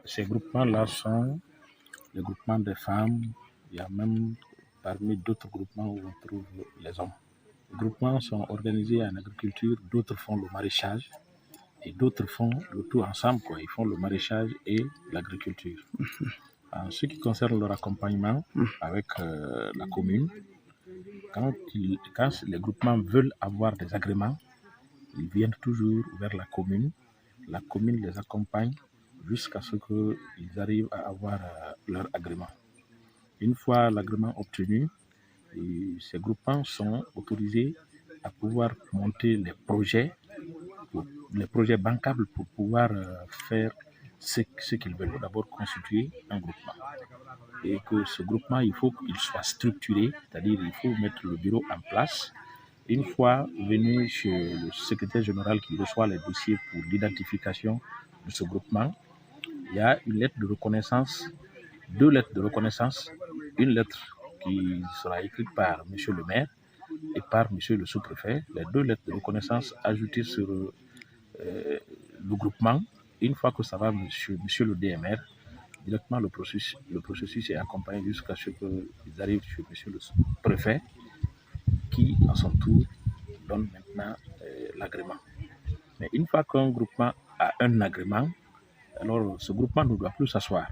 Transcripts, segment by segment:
Ces groupements-là sont les groupements des femmes. Il y a même parmi d'autres groupements où on trouve les hommes. Les groupements sont organisés en agriculture, d'autres font le maraîchage et d'autres font le tout ensemble. Ils font le maraîchage et l'agriculture. En ce qui concerne leur accompagnement avec la commune, quand les groupements veulent avoir des agréments, ils viennent toujours vers la commune les accompagne jusqu'à ce qu'ils arrivent à avoir leur agrément. Une fois l'agrément obtenu, ces groupements sont autorisés à pouvoir monter les projets bancables pour pouvoir faire ce qu'ils veulent. D'abord constituer un groupement. Et que ce groupement, il faut qu'il soit structuré, c'est-à-dire il faut mettre le bureau en place. Une fois venu chez le secrétaire général qui reçoit les dossiers pour l'identification de ce groupement, il y a une lettre de reconnaissance, 2 lettres de reconnaissance, une lettre qui sera écrite par M. le maire et par M. le sous-préfet, les 2 lettres de reconnaissance ajoutées sur le groupement. Une fois que ça va monsieur le DMR, directement le processus est accompagné jusqu'à ce qu'ils arrivent chez M. le préfet qui, à son tour, donne maintenant l'agrément. Mais une fois qu'un groupement a un agrément, alors ce groupement ne doit plus s'asseoir.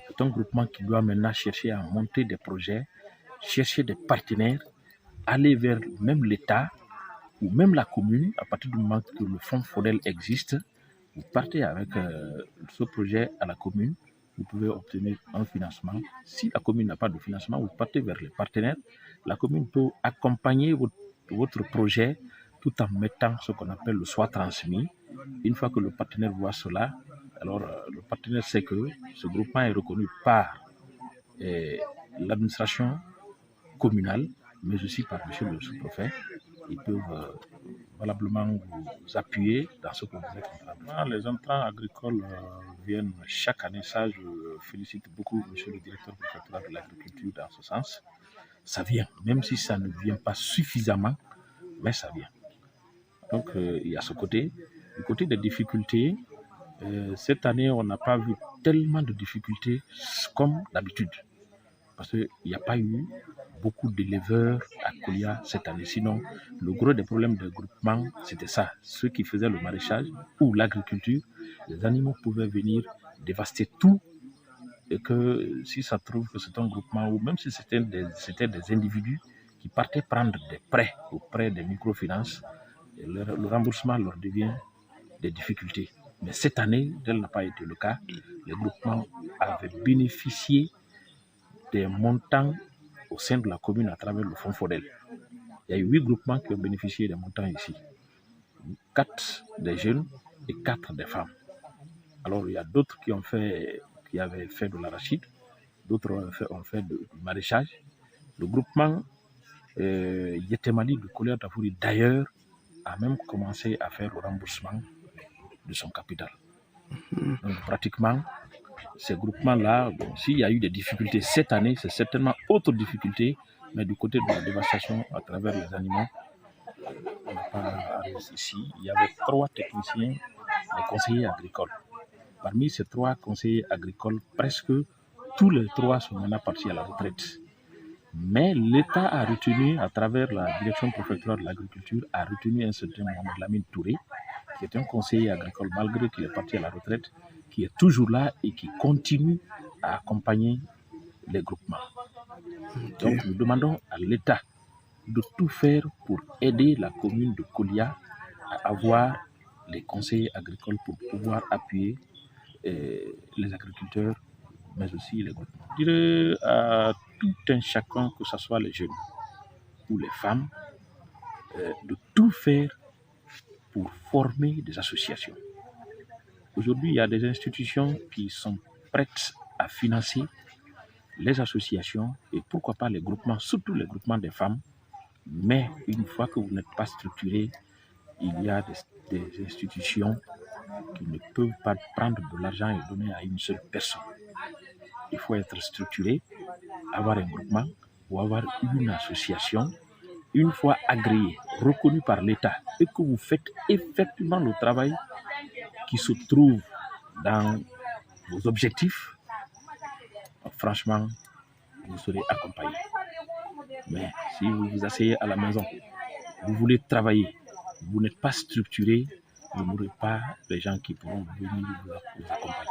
C'est un groupement qui doit maintenant chercher à monter des projets, chercher des partenaires, aller vers même l'État ou même la commune. À partir du moment que le fonds FODEL existe, vous partez avec ce projet à la commune, vous pouvez obtenir un financement. Si la commune n'a pas de financement, vous partez vers les partenaires. La commune peut accompagner votre projet tout en mettant ce qu'on appelle le soit transmis. Une fois que le partenaire voit cela, alors le partenaire sait que ce groupement est reconnu par l'administration communale, mais aussi par M. le sous-préfet. Ils peuvent valablement vous appuyer dans ce que vous êtes en train de faire. Les intrants agricoles viennent chaque année. Ça, je félicite beaucoup M. le directeur préfectoral de l'agriculture dans ce sens. Ça vient, même si ça ne vient pas suffisamment, mais ça vient. Donc, il y a ce côté. Du côté des difficultés, cette année, on n'a pas vu tellement de difficultés comme d'habitude. Parce qu'il n'y a pas eu beaucoup d'éleveurs à Koulia cette année. Sinon, le gros des problèmes de groupement, c'était ça. Ceux qui faisaient le maraîchage ou l'agriculture, les animaux pouvaient venir dévaster tout. Et que si ça trouve que c'est un groupement, ou même si c'était des individus qui partaient prendre des prêts auprès des microfinances, le remboursement leur devient des difficultés. Mais cette année, tel n'a pas été le cas. Les groupements avaient bénéficié des montants au sein de la commune à travers le fonds FODEL. Il y a eu 8 groupements qui ont bénéficié des montants ici. 4 des jeunes et 4 des femmes. Alors il y a d'autres qui avaient fait de l'arachide, d'autres ont fait du maraîchage. Le groupement Yetemali de Koulia Tafouri d'ailleurs a même commencé à faire le remboursement de son capital. Donc pratiquement, ces groupements-là, s'il y a eu des difficultés cette année, c'est certainement autre difficulté, mais du côté de la dévastation à travers les animaux, on n'a pas réussi ici. Il y avait 3 techniciens, les conseillers agricoles. Parmi ces 3 conseillers agricoles, presque tous les 3 sont maintenant partis à la retraite. Mais l'État a retenu, à travers la direction préfectorale de l'agriculture, a retenu un certain Mohamed Lamine Touré, qui est un conseiller agricole, malgré qu'il est parti à la retraite, qui est toujours là et qui continue à accompagner les groupements. Donc nous demandons à l'État de tout faire pour aider la commune de Koulia à avoir les conseillers agricoles pour pouvoir appuyer les agriculteurs, mais aussi les groupements. Je dirais à tout un chacun, que ce soit les jeunes ou les femmes, de tout faire pour former des associations. Aujourd'hui, il y a des institutions qui sont prêtes à financer les associations et pourquoi pas les groupements, surtout les groupements des femmes, Mais une fois que vous n'êtes pas structuré, il y a des institutions qui ne peuvent pas prendre de l'argent et donner à une seule personne. Il faut être structuré, avoir un groupement ou avoir une association, une fois agréé, reconnu par l'État, et que vous faites effectivement le travail qui se trouve dans vos objectifs, franchement, vous serez accompagné. Mais si vous vous asseyez à la maison, vous voulez travailler, vous n'êtes pas structuré, vous n'aurez pas les gens qui pourront venir vous accompagner.